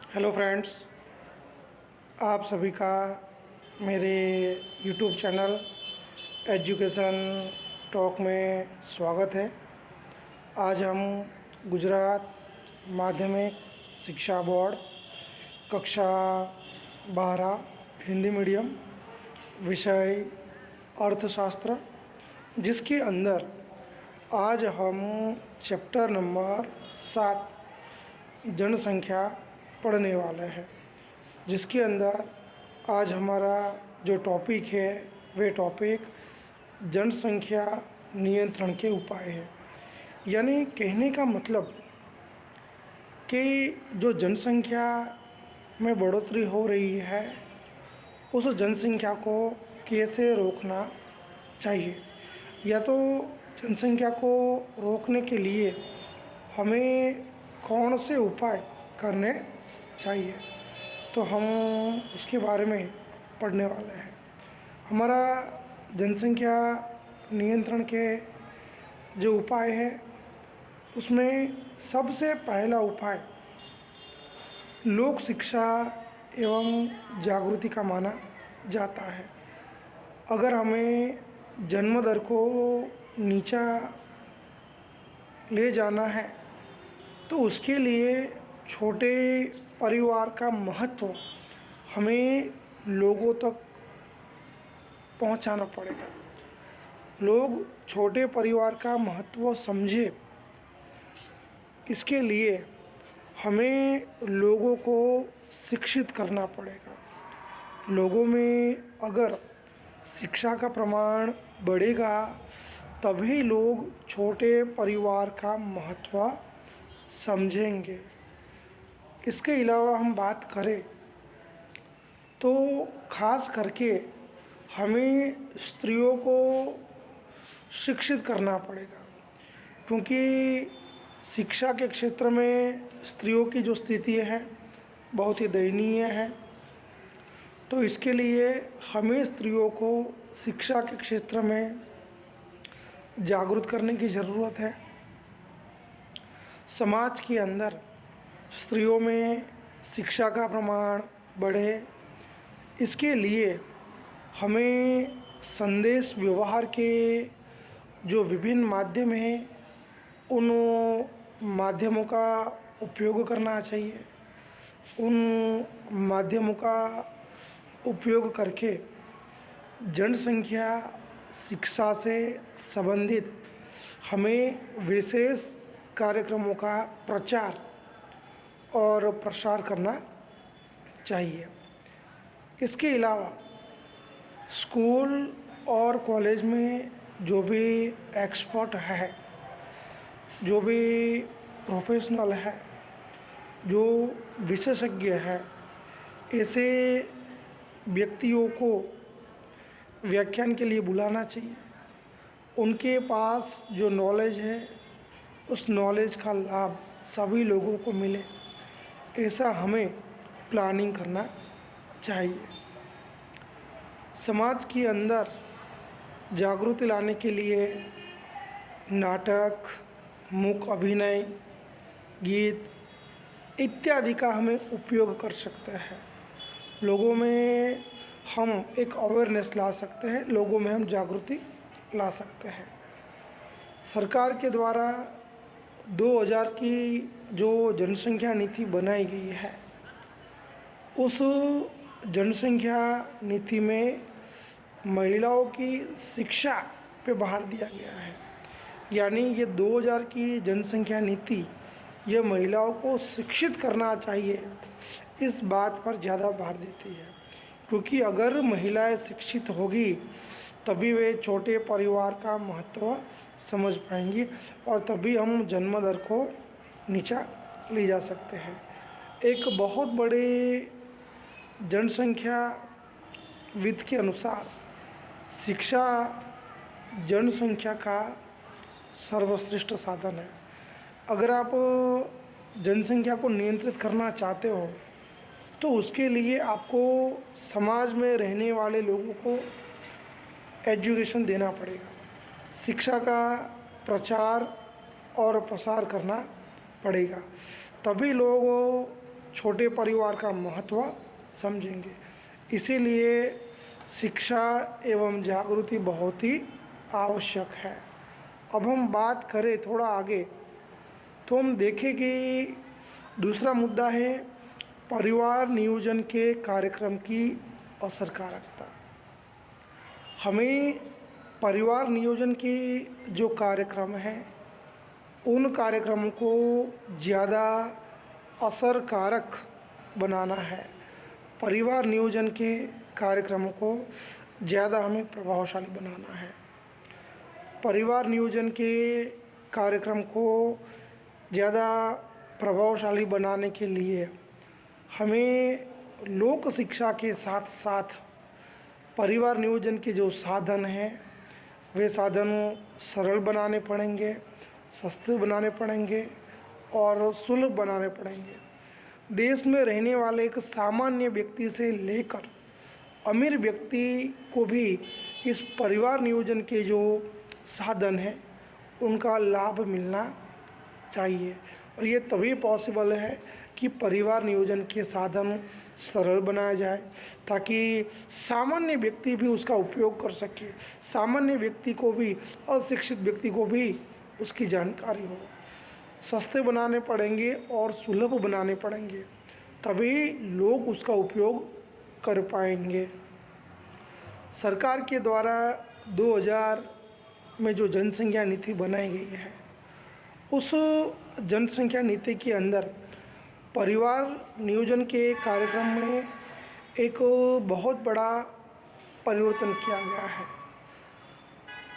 Hello friends, आप सभी का मेरे यूट्यूब चैनल एजुकेशन टॉक में स्वागत है। आज हम गुजरात माध्यमिक शिक्षा बोर्ड कक्षा 12 हिंदी मीडियम विषय अर्थशास्त्र, जिसके अंदर आज हम चैप्टर नंबर 7 जनसंख्या पढ़ने वाले हैं, जिसके अंदर आज हमारा जो टॉपिक है वे टॉपिक जनसंख्या नियंत्रण के उपाय है। यानी कहने का मतलब कि जो जनसंख्या में बढ़ोतरी हो रही है उस जनसंख्या को कैसे रोकना चाहिए, या तो जनसंख्या को रोकने के लिए हमें कौन से उपाय करने चाहिए, तो हम उसके बारे में पढ़ने वाले हैं। हमारा जनसंख्या नियंत्रण के जो उपाय है उसमें सबसे पहला उपाय लोक शिक्षा एवं जागृति का माना जाता है। अगर हमें जन्म दर को नीचा ले जाना है तो उसके लिए छोटे परिवार का महत्व हमें लोगों तक पहुंचाना पड़ेगा। लोग छोटे परिवार का महत्व समझे, इसके लिए हमें लोगों को शिक्षित करना पड़ेगा। लोगों में अगर शिक्षा का प्रमाण बढ़ेगा तभी लोग छोटे परिवार का महत्व समझेंगे। इसके अलावा हम बात करें तो खास करके हमें स्त्रियों को शिक्षित करना पड़ेगा, क्योंकि शिक्षा के क्षेत्र में स्त्रियों की जो स्थिति है बहुत ही दयनीय है। तो इसके लिए हमें स्त्रियों को शिक्षा के क्षेत्र में जागरूक करने की ज़रूरत है। समाज के अंदर स्त्रियों में शिक्षा का प्रमाण बढ़े, इसके लिए हमें संदेश व्यवहार के जो विभिन्न माध्यम हैं उन माध्यमों का उपयोग करना चाहिए। उन माध्यमों का उपयोग करके जनसंख्या शिक्षा से संबंधित हमें विशेष कार्यक्रमों का प्रचार और प्रसार करना चाहिए। इसके अलावा स्कूल और कॉलेज में जो भी एक्सपर्ट है, जो भी प्रोफेशनल है, जो विशेषज्ञ है, ऐसे व्यक्तियों को व्याख्यान के लिए बुलाना चाहिए। उनके पास जो नॉलेज है उस नॉलेज का लाभ सभी लोगों को मिले, ऐसा हमें प्लानिंग करना चाहिए। समाज के अंदर जागृति लाने के लिए नाटक, मूक अभिनय, गीत इत्यादि का हमें उपयोग कर सकते हैं। लोगों में हम एक अवेयरनेस ला सकते हैं, लोगों में हम जागृति ला सकते हैं। सरकार के द्वारा 2000 की जो जनसंख्या नीति बनाई गई है, उस जनसंख्या नीति में महिलाओं की शिक्षा पे भार दिया गया है। यानी ये 2000 की जनसंख्या नीति ये महिलाओं को शिक्षित करना चाहिए, इस बात पर ज़्यादा भार देती है। क्योंकि अगर महिलाएं शिक्षित होगी तभी वे छोटे परिवार का महत्व समझ पाएंगी और तभी हम जन्म दर को नीचा ले जा सकते हैं। एक बहुत बड़े जनसंख्या विद के अनुसार शिक्षा जनसंख्या का सर्वश्रेष्ठ साधन है। अगर आप जनसंख्या को नियंत्रित करना चाहते हो तो उसके लिए आपको समाज में रहने वाले लोगों को एजुकेशन देना पड़ेगा, शिक्षा का प्रचार और प्रसार करना पड़ेगा, तभी लोग छोटे परिवार का महत्व समझेंगे। इसीलिए शिक्षा एवं जागृति बहुत ही आवश्यक है। अब हम बात करें थोड़ा आगे तो हम देखें कि दूसरा मुद्दा है परिवार नियोजन के कार्यक्रम की असरकारकता। हमें परिवार नियोजन के जो कार्यक्रम हैं उन कार्यक्रमों को ज़्यादा असरकारक बनाना है। परिवार नियोजन के कार्यक्रमों को ज़्यादा हमें प्रभावशाली बनाना है। परिवार नियोजन के कार्यक्रम को ज़्यादा प्रभावशाली बनाने के लिए हमें लोक शिक्षा के साथ साथ परिवार नियोजन के जो साधन हैं वे साधन सरल बनाने पड़ेंगे, सस्ते बनाने पड़ेंगे और सुलभ बनाने पड़ेंगे। देश में रहने वाले एक सामान्य व्यक्ति से लेकर अमीर व्यक्ति को भी इस परिवार नियोजन के जो साधन हैं उनका लाभ मिलना चाहिए। और ये तभी पॉसिबल है कि परिवार नियोजन के साधन सरल बनाया जाए ताकि सामान्य व्यक्ति भी उसका उपयोग कर सके, सामान्य व्यक्ति को भी, अशिक्षित व्यक्ति को भी उसकी जानकारी हो। सस्ते बनाने पड़ेंगे और सुलभ बनाने पड़ेंगे, तभी लोग उसका उपयोग कर पाएंगे। सरकार के द्वारा 2000 में जो जनसंख्या नीति बनाई गई है उस जनसंख्या नीति के अंदर परिवार नियोजन के कार्यक्रम में एक बहुत बड़ा परिवर्तन किया गया है।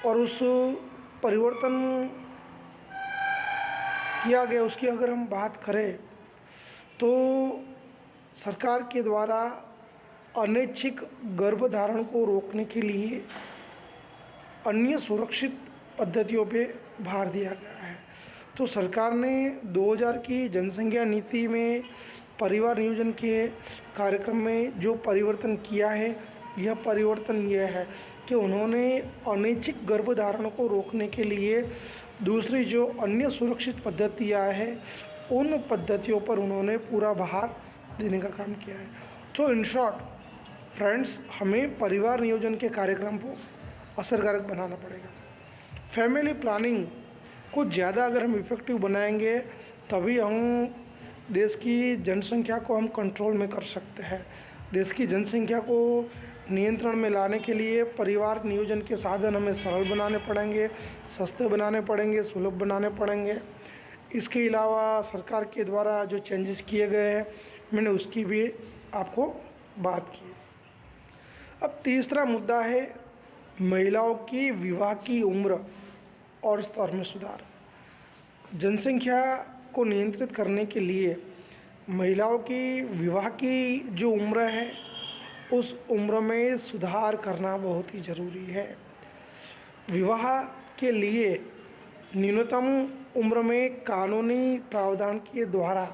और उस परिवर्तन किया गया उसकी अगर हम बात करें तो सरकार के द्वारा अनैच्छिक गर्भधारण को रोकने के लिए अन्य सुरक्षित पद्धतियों पे भार दिया गया है। तो सरकार ने 2000 की जनसंख्या नीति में परिवार नियोजन के कार्यक्रम में जो परिवर्तन किया है, यह परिवर्तन यह है कि उन्होंने अनैच्छिक गर्भधारण को रोकने के लिए दूसरी जो अन्य सुरक्षित पद्धतियाँ हैं उन पद्धतियों पर उन्होंने पूरा भार देने का काम किया है। तो इन शॉर्ट फ्रेंड्स, हमें परिवार नियोजन के कार्यक्रम को असरकारक बनाना पड़ेगा। फैमिली प्लानिंग को ज़्यादा अगर हम इफ़ेक्टिव बनाएंगे तभी हम देश की जनसंख्या को हम कंट्रोल में कर सकते हैं। देश की जनसंख्या को नियंत्रण में लाने के लिए परिवार नियोजन के साधन हमें सरल बनाने पड़ेंगे, सस्ते बनाने पड़ेंगे, सुलभ बनाने पड़ेंगे। इसके अलावा सरकार के द्वारा जो चेंजेस किए गए हैं मैंने उसकी भी आपको बात की। अब तीसरा मुद्दा है महिलाओं की विवाह की उम्र और स्तर में सुधार। जनसंख्या को नियंत्रित करने के लिए महिलाओं की विवाह की जो उम्र है उस उम्र में सुधार करना बहुत ही ज़रूरी है। विवाह के लिए न्यूनतम उम्र में कानूनी प्रावधान के द्वारा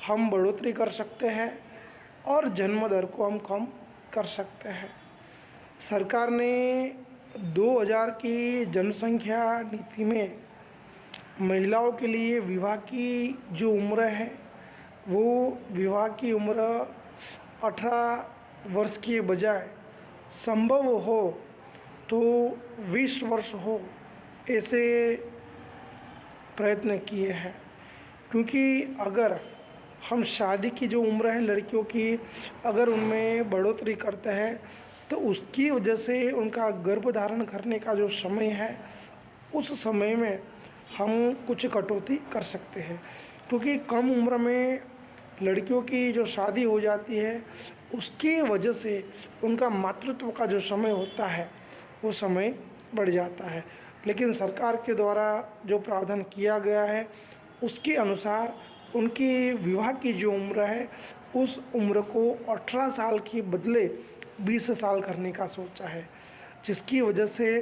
हम बढ़ोतरी कर सकते हैं और जन्म दर को हम कम कर सकते हैं। सरकार ने 2000 की जनसंख्या नीति में महिलाओं के लिए विवाह की जो उम्र है वो विवाह की उम्र 18 वर्ष के बजाय संभव हो तो 20 वर्ष हो, ऐसे प्रयत्न किए हैं। क्योंकि अगर हम शादी की जो उम्र है लड़कियों की अगर उनमें बढ़ोतरी करते हैं तो उसकी वजह से उनका गर्भधारण करने का जो समय है उस समय में हम कुछ कटौती कर सकते हैं। क्योंकि कम उम्र में लड़कियों की जो शादी हो जाती है उसकी वजह से उनका मातृत्व का जो समय होता है वो समय बढ़ जाता है। लेकिन सरकार के द्वारा जो प्रावधान किया गया है उसके अनुसार उनकी विवाह की जो उम्र है उस उम्र को 18 साल के बदले 20 साल करने का सोचा है, जिसकी वजह से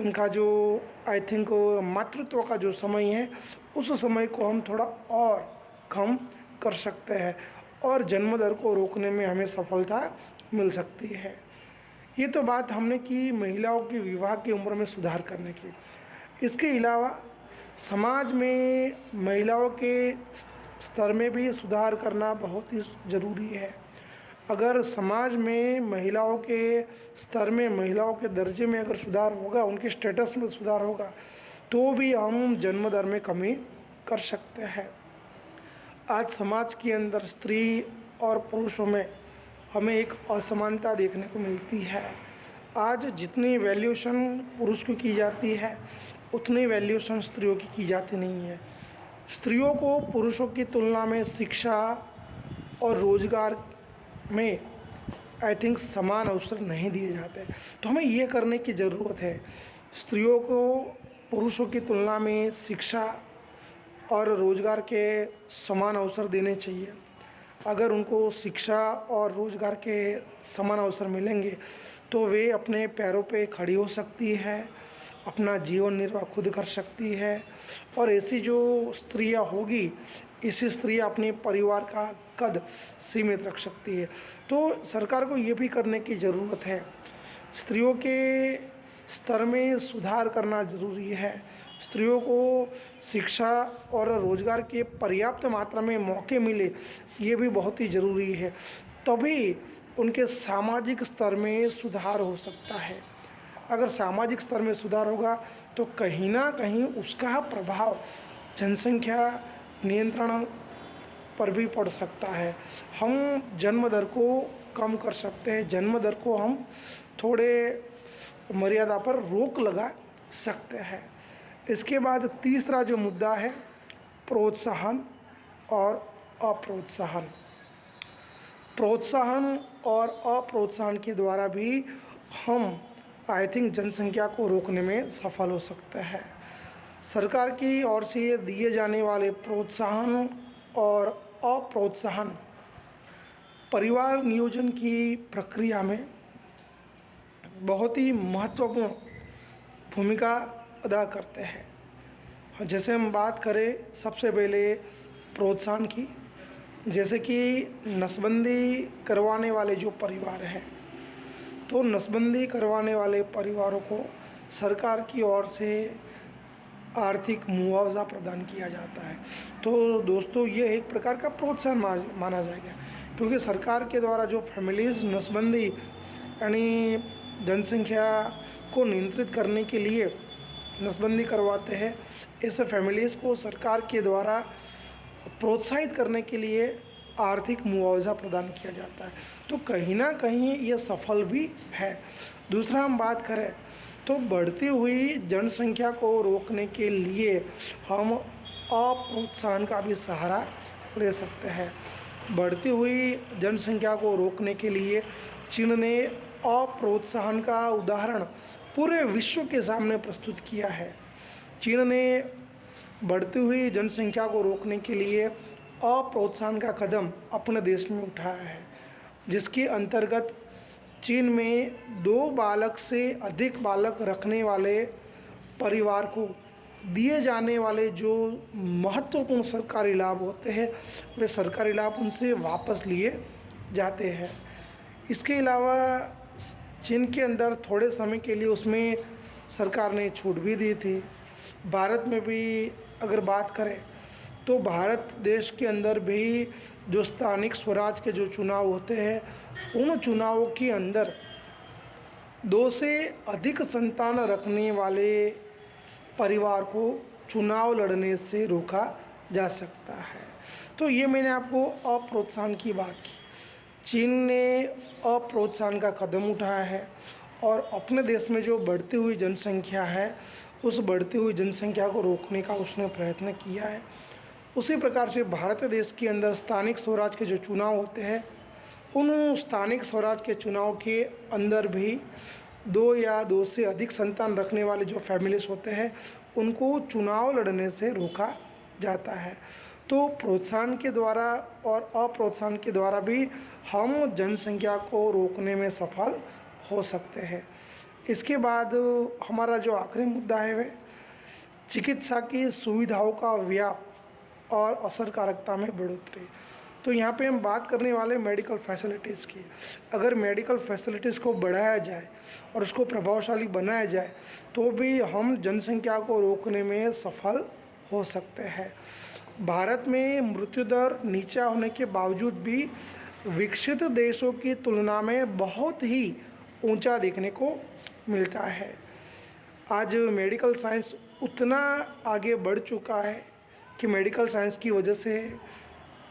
उनका जो आई थिंक मातृत्व का जो समय है उस समय को हम थोड़ा और कम कर सकते हैं और जन्म दर को रोकने में हमें सफलता मिल सकती है। ये तो बात हमने की महिलाओं की विवाह की उम्र में सुधार करने की। इसके अलावा समाज में महिलाओं के स्तर में भी सुधार करना बहुत ही ज़रूरी है। अगर समाज में महिलाओं के स्तर में, महिलाओं के दर्जे में अगर सुधार होगा, उनके स्टेटस में सुधार होगा, तो भी हम जन्म दर में कमी कर सकते हैं। आज समाज के अंदर स्त्री और पुरुषों में हमें एक असमानता देखने को मिलती है। आज जितनी वैल्यूएशन पुरुष की जाती है, उतनी वैल्यूएशन स्त्रियों की जाती नहीं है। स्त्रियों को पुरुषों की तुलना में शिक्षा और रोजगार में आई थिंक समान अवसर नहीं दिए जाते। तो हमें ये करने की ज़रूरत है, स्त्रियों को पुरुषों की तुलना में शिक्षा और रोजगार के समान अवसर देने चाहिए। अगर उनको शिक्षा और रोजगार के समान अवसर मिलेंगे तो वे अपने पैरों पे खड़ी हो सकती है, अपना जीवन निर्वाह खुद कर सकती है। और ऐसी जो स्त्रियां होगी, ऐसी स्त्रियां अपने परिवार का कद सीमित रख सकती है। तो सरकार को ये भी करने की ज़रूरत है, स्त्रियों के स्तर में सुधार करना ज़रूरी है। स्त्रियों को शिक्षा और रोजगार के पर्याप्त मात्रा में मौके मिले, ये भी बहुत ही ज़रूरी है। तभी उनके सामाजिक स्तर में सुधार हो सकता है। अगर सामाजिक स्तर में सुधार होगा तो कहीं ना कहीं उसका प्रभाव जनसंख्या नियंत्रण पर भी पड़ सकता है। हम जन्म दर को कम कर सकते हैं, जन्म दर को हम थोड़े मर्यादा पर रोक लगा सकते हैं। इसके बाद तीसरा जो मुद्दा है, प्रोत्साहन और अप्रोत्साहन। प्रोत्साहन और अप्रोत्साहन के द्वारा भी हम आई थिंक जनसंख्या को रोकने में सफल हो सकते हैं। सरकार की ओर से दिए जाने वाले प्रोत्साहन और अप्रोत्साहन परिवार नियोजन की प्रक्रिया में बहुत ही महत्वपूर्ण भूमिका अदा करते हैं। जैसे हम बात करें सबसे पहले प्रोत्साहन की, जैसे कि नसबंदी करवाने वाले जो परिवार हैं, तो नसबंदी करवाने वाले परिवारों को सरकार की ओर से आर्थिक मुआवजा प्रदान किया जाता है। तो दोस्तों, ये एक प्रकार का प्रोत्साहन माना जाएगा, क्योंकि सरकार के द्वारा जो फैमिलीज़ नसबंदी यानी जनसंख्या को नियंत्रित करने के लिए नसबंदी करवाते हैं, ऐसे फैमिलीज़ को सरकार के द्वारा प्रोत्साहित करने के लिए आर्थिक मुआवजा प्रदान किया जाता है। तो कहीं ना कहीं ये सफल भी है। दूसरा हम बात करें तो बढ़ती हुई जनसंख्या को रोकने के लिए हम अप्रोत्साहन का भी सहारा ले सकते हैं। बढ़ती हुई जनसंख्या को रोकने के लिए चीन ने अप्रोत्साहन का उदाहरण पूरे विश्व के सामने प्रस्तुत किया है। चीन ने बढ़ती हुई जनसंख्या को रोकने के लिए अप्रोत्साहन का कदम अपने देश में उठाया है, जिसके अंतर्गत चीन में 2 बालक से अधिक बालक रखने वाले परिवार को दिए जाने वाले जो महत्वपूर्ण सरकारी लाभ होते हैं, वे सरकारी लाभ उनसे वापस लिए जाते हैं। इसके अलावा चीन के अंदर थोड़े समय के लिए उसमें सरकार ने छूट भी दी थी। भारत में भी अगर बात करें तो भारत देश के अंदर भी जो स्थानिक स्वराज के जो चुनाव होते हैं, उन चुनावों के अंदर 2 से अधिक संतान रखने वाले परिवार को चुनाव लड़ने से रोका जा सकता है। तो ये मैंने आपको अप्रोत्साहन की बात की। चीन ने अप्रोत्साहन का कदम उठाया है और अपने देश में जो बढ़ती हुई जनसंख्या है, उस बढ़ती हुई जनसंख्या को रोकने का उसने प्रयत्न किया है। उसी प्रकार से भारत देश के अंदर स्थानिक स्वराज के जो चुनाव होते हैं, उन स्थानिक स्वराज के चुनाव के अंदर भी 2 या 2 से अधिक संतान रखने वाले जो फैमिलीज होते हैं, उनको चुनाव लड़ने से रोका जाता है। तो प्रोत्साहन के द्वारा और अप्रोत्साहन के द्वारा भी हम जनसंख्या को रोकने में सफल हो सकते हैं। इसके बाद हमारा जो आखिरी मुद्दा है वह चिकित्सा की सुविधाओं का व्याप और असरकारकता में बढ़ोतरी। तो यहाँ पे हम बात करने वाले मेडिकल फैसिलिटीज़ की। अगर मेडिकल फैसिलिटीज़ को बढ़ाया जाए और उसको प्रभावशाली बनाया जाए तो भी हम जनसंख्या को रोकने में सफल हो सकते हैं। भारत में मृत्यु दर नीचा होने के बावजूद भी विकसित देशों की तुलना में बहुत ही ऊंचा देखने को मिलता है। आज मेडिकल साइंस उतना आगे बढ़ चुका है कि मेडिकल साइंस की वजह से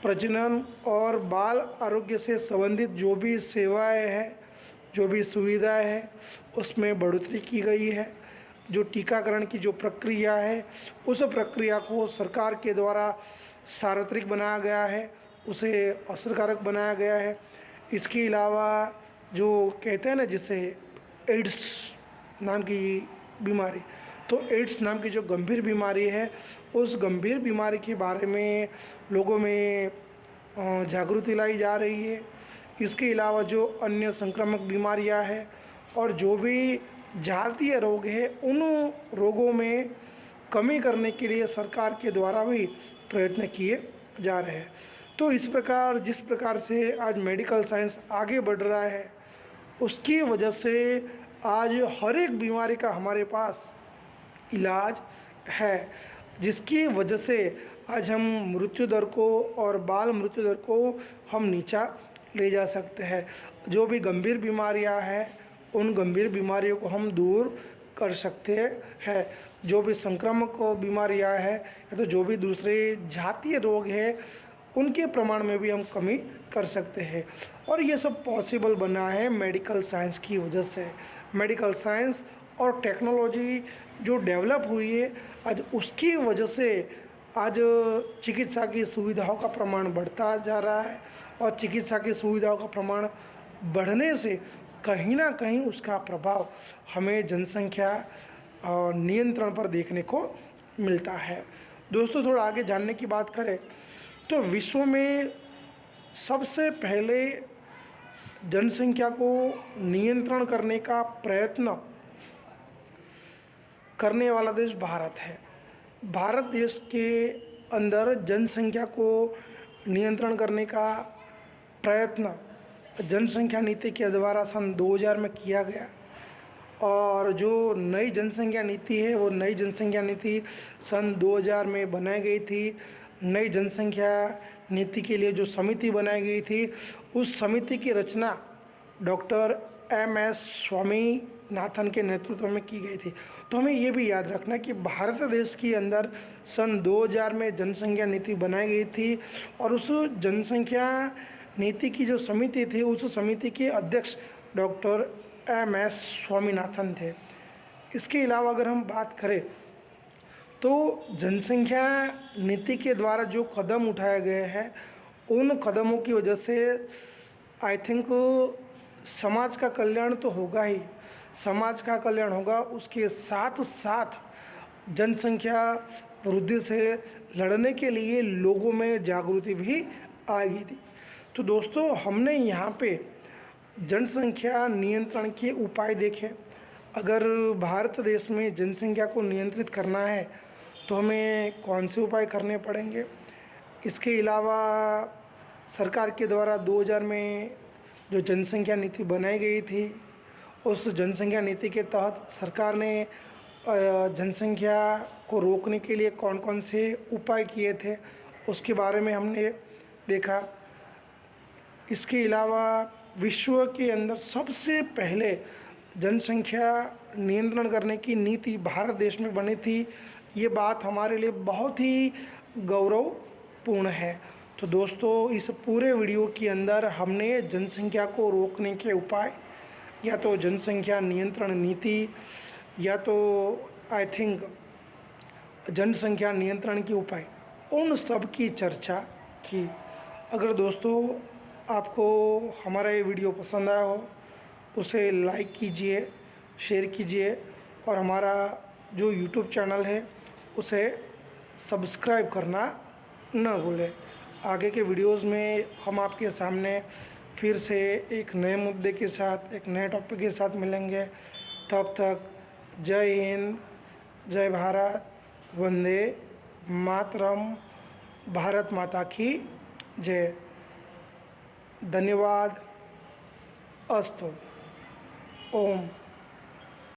प्रजनन और बाल आरोग्य से संबंधित जो भी सेवाएं हैं, जो भी सुविधाएं हैं, उसमें बढ़ोतरी की गई है। जो टीकाकरण की जो प्रक्रिया है, उस प्रक्रिया को सरकार के द्वारा सार्वत्रिक बनाया गया है, उसे असरकारक बनाया गया है। इसके अलावा जो कहते हैं ना, जिसे एड्स नाम की बीमारी, तो एड्स नाम की जो गंभीर बीमारी है, उस गंभीर बीमारी के बारे में लोगों में जागृति लाई जा रही है। इसके अलावा जो अन्य संक्रामक बीमारियां हैं और जो भी जातीय रोग है, उन रोगों में कमी करने के लिए सरकार के द्वारा भी प्रयत्न किए जा रहे हैं। तो इस प्रकार जिस प्रकार से आज मेडिकल साइंस आगे बढ़ रहा है, उसकी वजह से आज हर एक बीमारी का हमारे पास इलाज है, जिसकी वजह से आज हम मृत्यु दर को और बाल मृत्यु दर को हम नीचा ले जा सकते हैं। जो भी गंभीर बीमारियां हैं, उन गंभीर बीमारियों को हम दूर कर सकते हैं। जो भी संक्रामक बीमारियां हैं या तो जो भी दूसरे जातीय रोग हैं, उनके प्रमाण में भी हम कमी कर सकते हैं। और ये सब पॉसिबल बना है मेडिकल साइंस की वजह से। मेडिकल साइंस और टेक्नोलॉजी जो डेवलप हुई है, आज उसकी वजह से आज चिकित्सा की सुविधाओं का प्रमाण बढ़ता जा रहा है। और चिकित्सा की सुविधाओं का प्रमाण बढ़ने से कहीं ना कहीं उसका प्रभाव हमें जनसंख्या नियंत्रण पर देखने को मिलता है। दोस्तों, थोड़ा आगे जानने की बात करें तो विश्व में सबसे पहले जनसंख्या को नियंत्रण करने का प्रयत्न करने वाला देश भारत है। भारत देश के अंदर जनसंख्या को नियंत्रण करने का प्रयत्न जनसंख्या नीति के द्वारा सन 2000 में किया गया। और जो नई जनसंख्या नीति है, वो नई जनसंख्या नीति सन 2000 में बनाई गई थी। नई जनसंख्या नीति के लिए जो समिति बनाई गई थी, उस समिति की रचना डॉक्टर MS स्वामीनाथन के नेतृत्व में की गई थी। तो हमें ये भी याद रखना कि भारत देश के अंदर सन 2000 में जनसंख्या नीति बनाई गई थी। और उस जनसंख्या नीति की जो समिति थी, उस समिति के अध्यक्ष डॉक्टर MS स्वामीनाथन थे। इसके अलावा अगर हम बात करें तो जनसंख्या नीति के द्वारा जो कदम उठाए गए हैं, उन कदमों की वजह से आई थिंक समाज का कल्याण तो होगा ही, समाज का कल्याण होगा, उसके साथ साथ जनसंख्या वृद्धि से लड़ने के लिए लोगों में जागृति भी आएगी थी। तो दोस्तों, हमने यहाँ पे जनसंख्या नियंत्रण के उपाय देखे। अगर भारत देश में जनसंख्या को नियंत्रित करना है तो हमें कौन से उपाय करने पड़ेंगे। इसके अलावा सरकार के द्वारा 2000 में जो जनसंख्या नीति बनाई गई थी, उस जनसंख्या नीति के तहत सरकार ने जनसंख्या को रोकने के लिए कौन कौन से उपाय किए थे, उसके बारे में हमने देखा। इसके अलावा विश्व के अंदर सबसे पहले जनसंख्या नियंत्रण करने की नीति भारत देश में बनी थी। ये बात हमारे लिए बहुत ही गौरवपूर्ण है। तो दोस्तों, इस पूरे वीडियो के अंदर हमने जनसंख्या को रोकने के उपाय, या तो जनसंख्या नियंत्रण नीति, या तो आई थिंक जनसंख्या नियंत्रण के उपाय, उन सब की चर्चा की। अगर दोस्तों आपको हमारा ये वीडियो पसंद आया हो, उसे लाइक कीजिए, शेयर कीजिए और हमारा जो यूट्यूब चैनल है उसे सब्सक्राइब करना न भूलें। आगे के वीडियोस में हम आपके सामने फिर से एक नए मुद्दे के साथ, एक नए टॉपिक के साथ मिलेंगे। तब तक जय हिंद, जय भारत, वंदे मातरम, भारत माता की जय। धन्यवाद। अस्तु। ओम।